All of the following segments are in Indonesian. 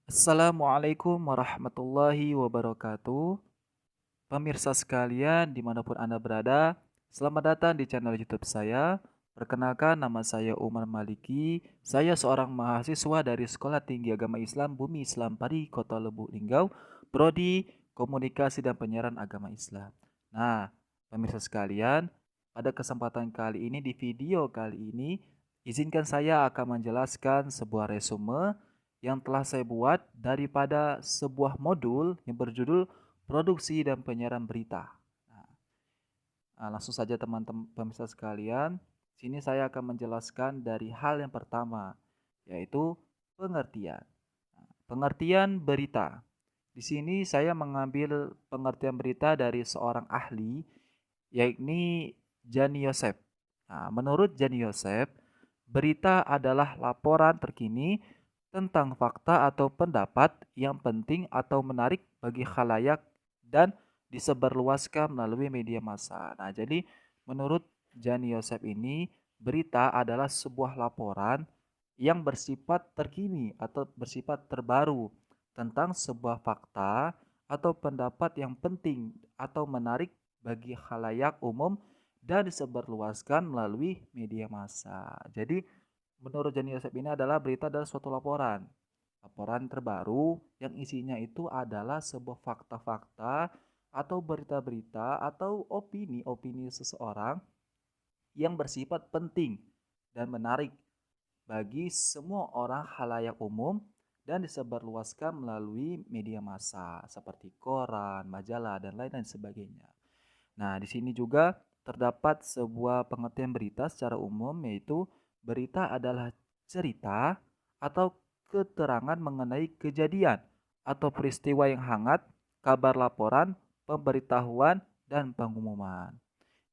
Assalamualaikum warahmatullahi wabarakatuh. Pemirsa sekalian, dimanapun Anda berada, selamat datang di channel YouTube saya. Perkenalkan, nama saya Umar Maliki. Saya seorang mahasiswa dari Sekolah Tinggi Agama Islam Bumi Islam Pari, Kota Lubuk Linggau, Prodi Komunikasi dan Penyiaran Agama Islam. Nah, pemirsa sekalian, pada kesempatan kali ini, di video kali ini, izinkan saya akan menjelaskan sebuah resume yang telah saya buat daripada sebuah modul yang berjudul Produksi dan Penyiaran Berita. Langsung saja teman-teman pemirsa sekalian, sini saya akan menjelaskan dari hal yang pertama, yaitu pengertian. Pengertian berita. Di sini saya mengambil pengertian berita dari seorang ahli, yakni Jani Yosef. Menurut Jani Yosef, berita adalah laporan terkini tentang fakta atau pendapat yang penting atau menarik bagi khalayak dan disebarluaskan melalui media massa. Nah, jadi menurut Jani Yosef ini, berita adalah sebuah laporan yang bersifat terkini atau bersifat terbaru tentang sebuah fakta atau pendapat yang penting atau menarik bagi khalayak umum dan disebarluaskan melalui media massa. Jadi menurut Jani Yosef ini adalah berita adalah suatu laporan. Laporan terbaru yang isinya itu adalah sebuah fakta-fakta atau berita-berita atau opini-opini seseorang yang bersifat penting dan menarik bagi semua orang khalayak umum dan disebarluaskan melalui media massa seperti koran, majalah, dan lain-lain sebagainya. Nah, di sini juga terdapat sebuah pengertian berita secara umum, yaitu berita adalah cerita atau keterangan mengenai kejadian atau peristiwa yang hangat, kabar laporan, pemberitahuan, dan pengumuman.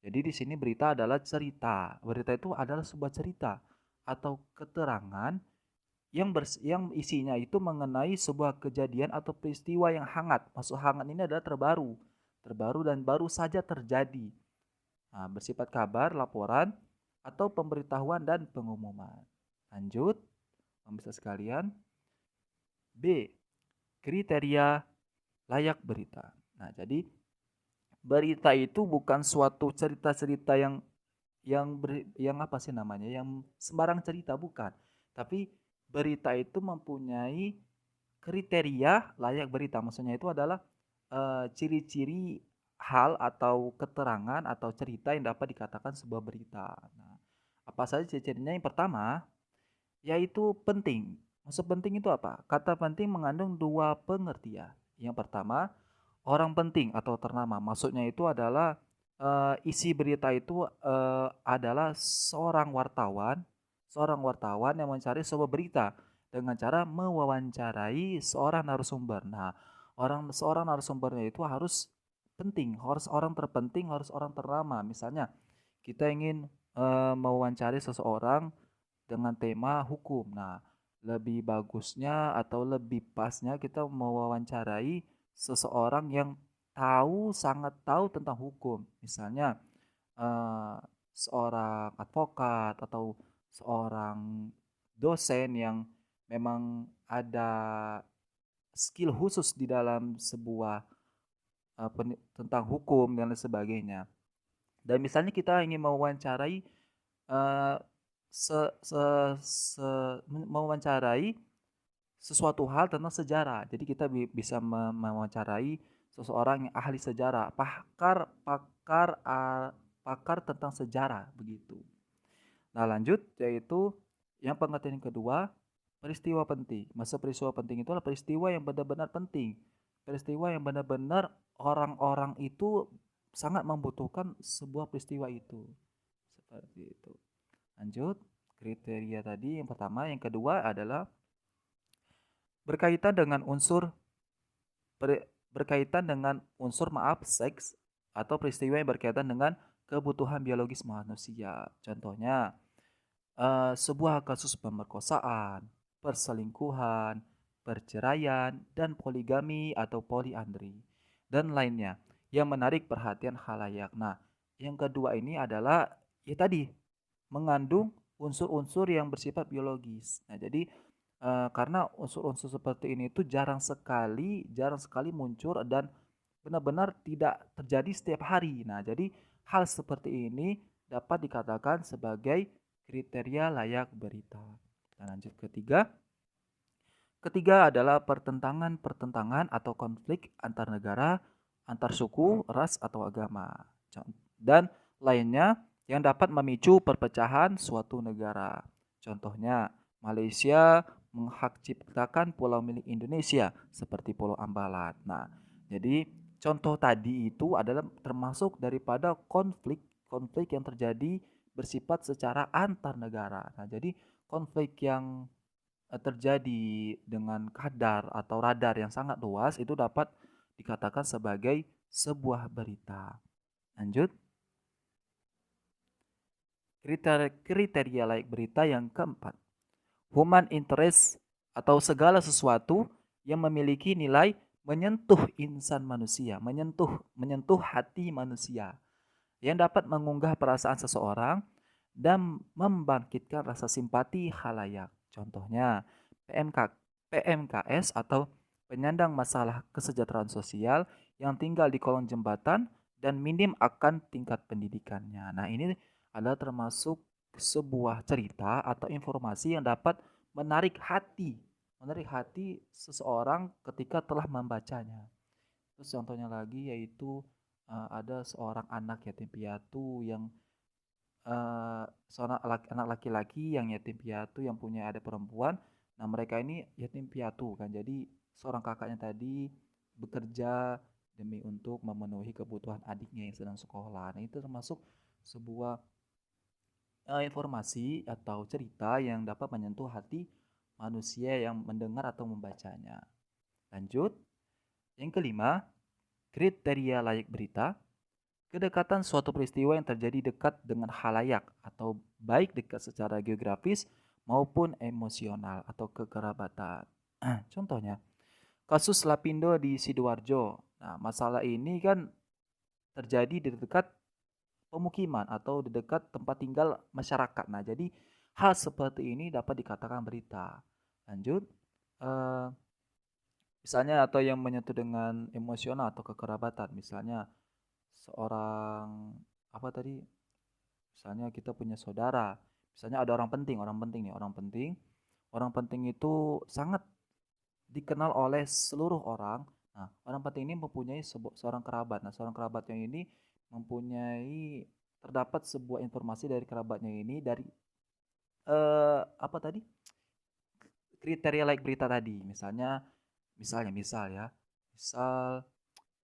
Jadi di sini berita adalah cerita. Berita itu adalah sebuah cerita atau keterangan yang isinya itu mengenai sebuah kejadian atau peristiwa yang hangat. Maksud hangat ini adalah terbaru, terbaru dan baru saja terjadi. Nah, bersifat kabar, laporan, atau pemberitahuan dan pengumuman. Lanjut, pemirsa sekalian. B. Kriteria layak berita. Nah, jadi berita itu bukan suatu cerita-cerita yang apa sih namanya? Yang sembarang cerita bukan. Tapi berita itu mempunyai kriteria layak berita. Maksudnya itu adalah ciri-ciri hal atau keterangan atau cerita yang dapat dikatakan sebuah berita. Nah, apa saja ciri-cirinya? Yang pertama, yaitu penting. Maksud penting itu apa? Kata penting mengandung dua pengertian. Yang pertama, orang penting atau ternama. Maksudnya itu adalah isi berita itu adalah seorang wartawan yang mencari sebuah berita dengan cara mewawancarai seorang narasumber. Nah, seorang narasumbernya itu harus penting, harus orang terpenting, harus orang ternama. Misalnya, kita ingin mewawancari seseorang dengan tema hukum. Nah, lebih bagusnya atau lebih pasnya kita mewawancarai seseorang yang sangat tahu tentang hukum. Misalnya eh, seorang advokat atau seorang dosen yang memang ada skill khusus di dalam sebuah tentang hukum dan lain sebagainya. Dan misalnya kita ingin mewawancarai eh, se, se, se, mewawancarai sesuatu hal tentang sejarah. Jadi kita bisa mewawancarai seseorang yang ahli sejarah, pakar tentang sejarah begitu. Nah, lanjut yaitu yang pengertian kedua, peristiwa penting. Masa peristiwa penting itu adalah peristiwa yang benar-benar penting. Peristiwa yang benar-benar orang-orang itu sangat membutuhkan sebuah peristiwa itu. Seperti itu. Lanjut, kriteria tadi yang pertama, yang kedua adalah berkaitan dengan berkaitan dengan unsur seks atau peristiwa yang berkaitan dengan kebutuhan biologis manusia. Contohnya, sebuah kasus pemerkosaan, perselingkuhan, perceraian, dan poligami atau poliandri, dan lainnya yang menarik perhatian khalayak. Nah, yang kedua ini adalah ya tadi mengandung unsur-unsur yang bersifat biologis. Nah, jadi karena unsur-unsur seperti ini itu jarang sekali muncul dan benar-benar tidak terjadi setiap hari. Nah, jadi hal seperti ini dapat dikatakan sebagai kriteria layak berita. Kita lanjut ketiga. Ketiga adalah pertentangan-pertentangan atau konflik antar negara, antar suku, ras atau agama. Dan lainnya yang dapat memicu perpecahan suatu negara. Contohnya, Malaysia menghak ciptakan pulau milik Indonesia seperti Pulau Ambalat. Nah, jadi contoh tadi itu adalah termasuk daripada konflik yang terjadi bersifat secara antar negara. Nah, jadi konflik yang terjadi dengan kadar atau radar yang sangat luas itu dapat dikatakan sebagai sebuah berita. Lanjut, kriteria layak berita yang keempat. Human interest atau segala sesuatu yang memiliki nilai menyentuh insan manusia, menyentuh hati manusia, yang dapat mengunggah perasaan seseorang dan membangkitkan rasa simpati khalayak. Contohnya PMKS atau penyandang masalah kesejahteraan sosial yang tinggal di kolong jembatan dan minim akan tingkat pendidikannya. Nah, ini adalah termasuk sebuah cerita atau informasi yang dapat menarik hati seseorang ketika telah membacanya. Terus contohnya lagi yaitu ada seorang anak yatim piatu yang anak laki-laki yang yatim piatu yang punya adik perempuan. Nah, mereka ini yatim piatu kan. Jadi seorang kakaknya tadi bekerja demi untuk memenuhi kebutuhan adiknya yang sedang sekolah. Nah, itu termasuk sebuah informasi atau cerita yang dapat menyentuh hati manusia yang mendengar atau membacanya. Lanjut, yang kelima, kriteria layak berita. Kedekatan suatu peristiwa yang terjadi dekat dengan halayak atau baik dekat secara geografis maupun emosional atau kekerabatan. Contohnya, kasus Lapindo di Sidoarjo. Nah, masalah ini kan terjadi di dekat pemukiman atau di dekat tempat tinggal masyarakat. Nah, jadi hal seperti ini dapat dikatakan berita. Lanjut, eh, misalnya atau yang menyentuh dengan emosional atau kekerabatan. Misalnya seorang apa tadi? Misalnya kita punya saudara. Misalnya ada orang penting nih, Orang penting itu sangat dikenal oleh seluruh orang. Nah, orang penting ini mempunyai seorang kerabat. Nah, seorang kerabatnya ini mempunyai terdapat sebuah informasi dari kerabatnya ini dari apa tadi? Kriteria like berita tadi. Misal ya. Misal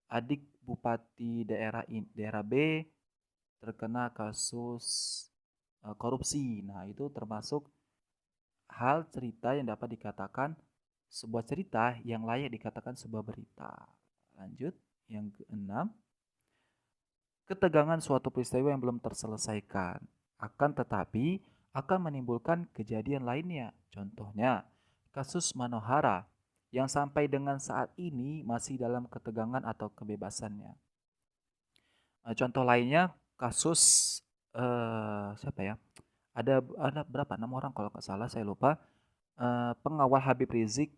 adik bupati daerah B terkena kasus korupsi. Nah, itu termasuk hal cerita yang dapat dikatakan sebuah cerita yang layak dikatakan sebuah berita. Lanjut, yang keenam, ketegangan suatu peristiwa yang belum terselesaikan, akan tetapi akan menimbulkan kejadian lainnya. Contohnya, kasus Manohara yang sampai dengan saat ini masih dalam ketegangan atau kebebasannya. Contoh lainnya kasus siapa ya? Ada berapa? 6 orang kalau nggak salah, saya lupa. Pengawal Habib Rizik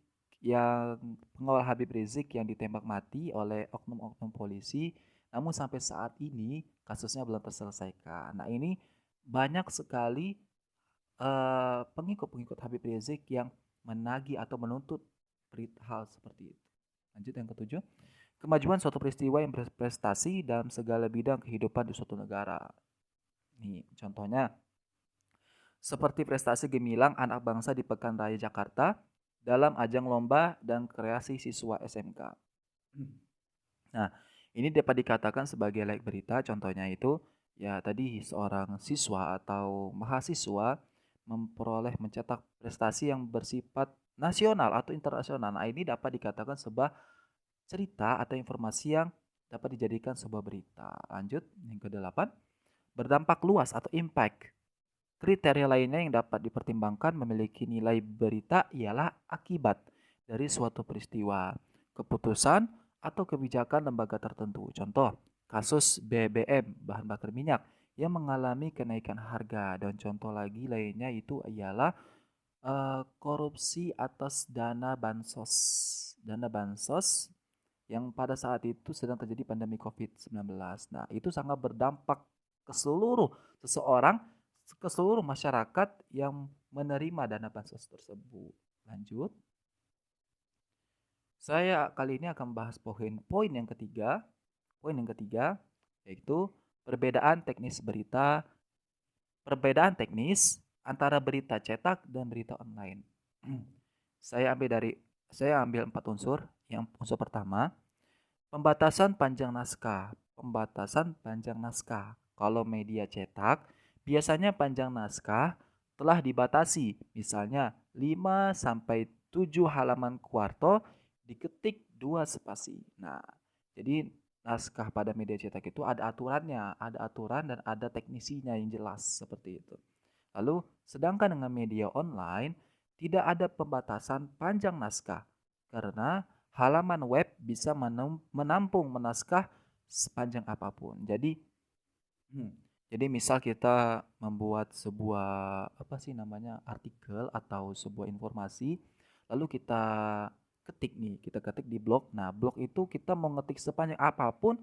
yang ditembak mati oleh oknum-oknum polisi, namun sampai saat ini kasusnya belum terselesaikan. Nah, ini banyak sekali pengikut-pengikut Habib Rizik yang menagih atau menuntut hal seperti itu. Lanjut yang ketujuh, kemajuan suatu peristiwa yang berprestasi dalam segala bidang kehidupan di suatu negara. Nih, contohnya seperti prestasi gemilang anak bangsa di Pekan Raya Jakarta dalam ajang lomba dan kreasi siswa SMK. Nah, ini dapat dikatakan sebagai layak berita. Contohnya itu ya tadi seorang siswa atau mahasiswa mencetak prestasi yang bersifat nasional atau internasional. Nah, ini dapat dikatakan sebuah cerita atau informasi yang dapat dijadikan sebuah berita. Lanjut, yang kedelapan, berdampak luas atau impact. Kriteria lainnya yang dapat dipertimbangkan memiliki nilai berita ialah akibat dari suatu peristiwa, keputusan, atau kebijakan lembaga tertentu. Contoh, kasus BBM, bahan bakar minyak, yang mengalami kenaikan harga. Dan contoh lagi lainnya itu ialah korupsi atas dana bansos. Dana bansos yang pada saat itu sedang terjadi pandemi COVID-19. Nah, itu sangat berdampak ke seluruh seseorang, ke seluruh masyarakat yang menerima dana bansos tersebut. Lanjut, saya kali ini akan membahas poin yang ketiga. Poin yang ketiga yaitu perbedaan teknis antara berita cetak dan berita online. Saya ambil dari saya ambil 4 unsur. Yang unsur pertama, pembatasan panjang naskah. Pembatasan panjang naskah. Kalau media cetak, biasanya panjang naskah telah dibatasi. Misalnya 5 sampai 7 halaman kuarto diketik 2 spasi. Nah, jadi naskah pada media cetak itu ada aturannya, ada aturan dan ada teknisinya yang jelas seperti itu. Lalu, sedangkan dengan media online tidak ada pembatasan panjang naskah karena halaman web bisa menampung menaskah sepanjang apapun. Hmm, jadi misal kita membuat sebuah apa sih namanya artikel atau sebuah informasi, lalu kita ketik di blog. Nah, blog itu kita mau ngetik sepanjang apapun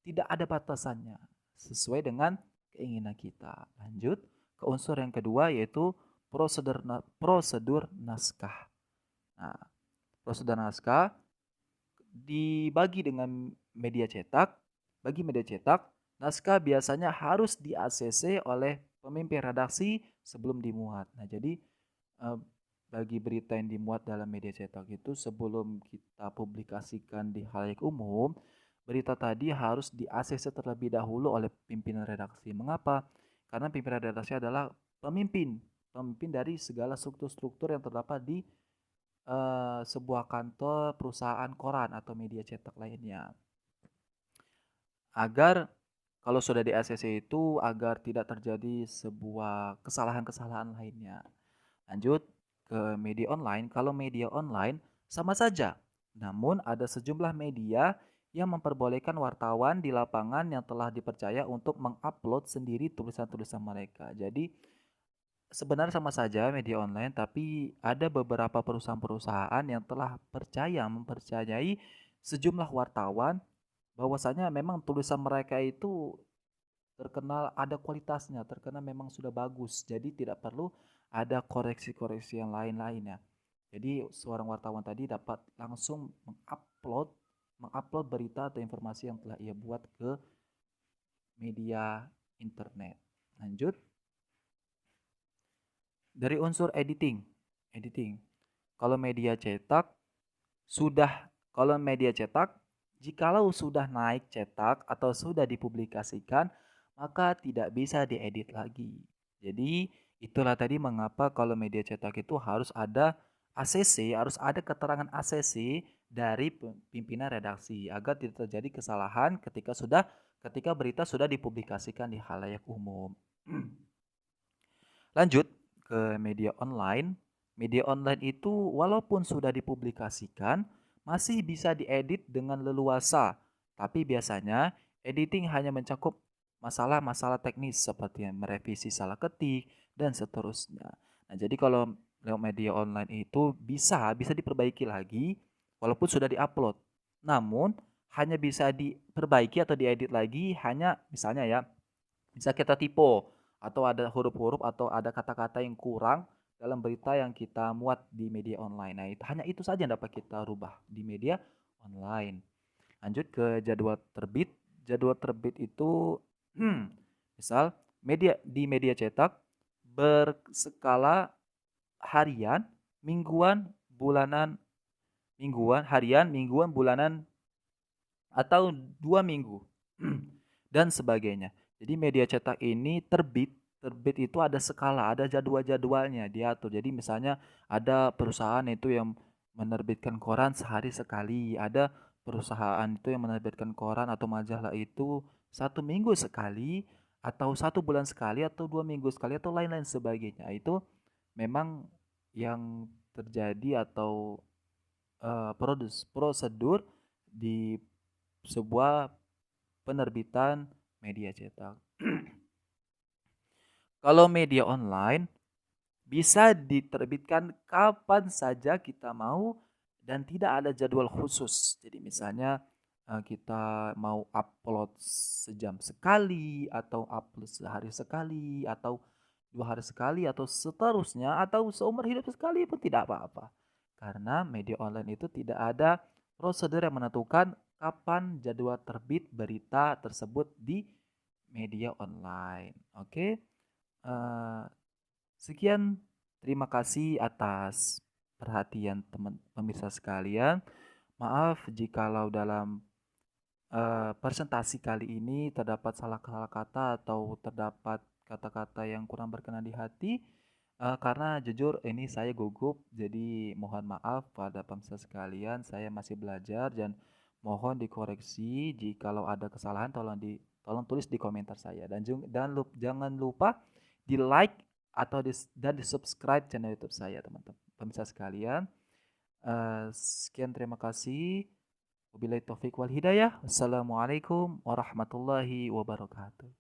tidak ada batasannya sesuai dengan keinginan kita. Lanjut ke unsur yang kedua yaitu prosedur naskah. Nah, prosedur naskah dibagi dengan media cetak. Bagi media cetak, naskah biasanya harus di-ACC oleh pemimpin redaksi sebelum dimuat. Nah, jadi bagi berita yang dimuat dalam media cetak itu sebelum kita publikasikan di khalayak umum, berita tadi harus di-ACC terlebih dahulu oleh pimpinan redaksi. Mengapa? Karena pimpinan redaksi adalah pemimpin dari segala struktur-struktur yang terdapat di sebuah kantor, perusahaan koran atau media cetak lainnya. Agar kalau sudah di ACC itu agar tidak terjadi sebuah kesalahan-kesalahan lainnya. Lanjut ke media online. Kalau media online sama saja. Namun ada sejumlah media yang memperbolehkan wartawan di lapangan yang telah dipercaya untuk mengupload sendiri tulisan-tulisan mereka. Jadi sebenarnya sama saja media online, tapi ada beberapa perusahaan-perusahaan yang telah mempercayai sejumlah wartawan bahwasanya memang tulisan mereka itu terkenal ada kualitasnya, terkenal memang sudah bagus. Jadi tidak perlu ada koreksi-koreksi yang lain-lainnya. Jadi seorang wartawan tadi dapat langsung mengupload berita atau informasi yang telah ia buat ke media internet. Lanjut dari unsur editing. Kalau media cetak sudah kalau media cetak jikalau sudah naik cetak atau sudah dipublikasikan maka tidak bisa diedit lagi. Jadi itulah tadi mengapa kalau media cetak itu harus ada ACC, harus ada keterangan ACC dari pimpinan redaksi agar tidak terjadi kesalahan ketika berita sudah dipublikasikan di khalayak umum. Lanjut ke media online. Media online itu walaupun sudah dipublikasikan, masih bisa diedit dengan leluasa. Tapi biasanya editing hanya mencakup masalah-masalah teknis seperti merevisi salah ketik dan seterusnya. Nah, jadi kalau lewat media online itu bisa diperbaiki lagi walaupun sudah diupload. Namun hanya bisa diperbaiki atau diedit lagi hanya misalnya ya, bisa kita typo atau ada huruf-huruf atau ada kata-kata yang kurang dalam berita yang kita muat di media online. Nah, itu hanya itu saja yang dapat kita rubah di media online. Lanjut ke jadwal terbit. Jadwal terbit itu misal media cetak berskala harian, mingguan, bulanan atau 2 minggu dan sebagainya. Jadi media cetak ini terbit itu ada skala, ada jadwal-jadwalnya diatur. Jadi misalnya ada perusahaan itu yang menerbitkan koran sehari sekali, ada perusahaan itu yang menerbitkan koran atau majalah itu 1 minggu sekali, atau 1 bulan sekali, atau 2 minggu sekali, atau lain-lain sebagainya. Itu memang yang terjadi atau prosedur di sebuah penerbitan media cetak. Kalau media online bisa diterbitkan kapan saja kita mau dan tidak ada jadwal khusus. Jadi misalnya kita mau upload sejam sekali atau upload sehari sekali atau 2 hari sekali atau seterusnya atau seumur hidup sekali pun tidak apa-apa. Karena media online itu tidak ada prosedur yang menentukan kapan jadwal terbit berita tersebut di media online. Oke. Eh, Sekian, terima kasih atas perhatian teman pemirsa sekalian. Maaf jikalau dalam presentasi kali ini terdapat salah-salah kata atau terdapat kata-kata yang kurang berkenan di hati. Karena jujur ini saya gugup, jadi mohon maaf pada pemirsa sekalian. Saya masih belajar dan mohon dikoreksi jikalau ada kesalahan tolong tulis di komentar saya jangan lupa di like atau dan di subscribe channel YouTube saya teman-teman pemirsa sekalian. Sekian terima kasih. Wabillahi taufik wal hidayah. Wassalamualaikum warahmatullahi wabarakatuh.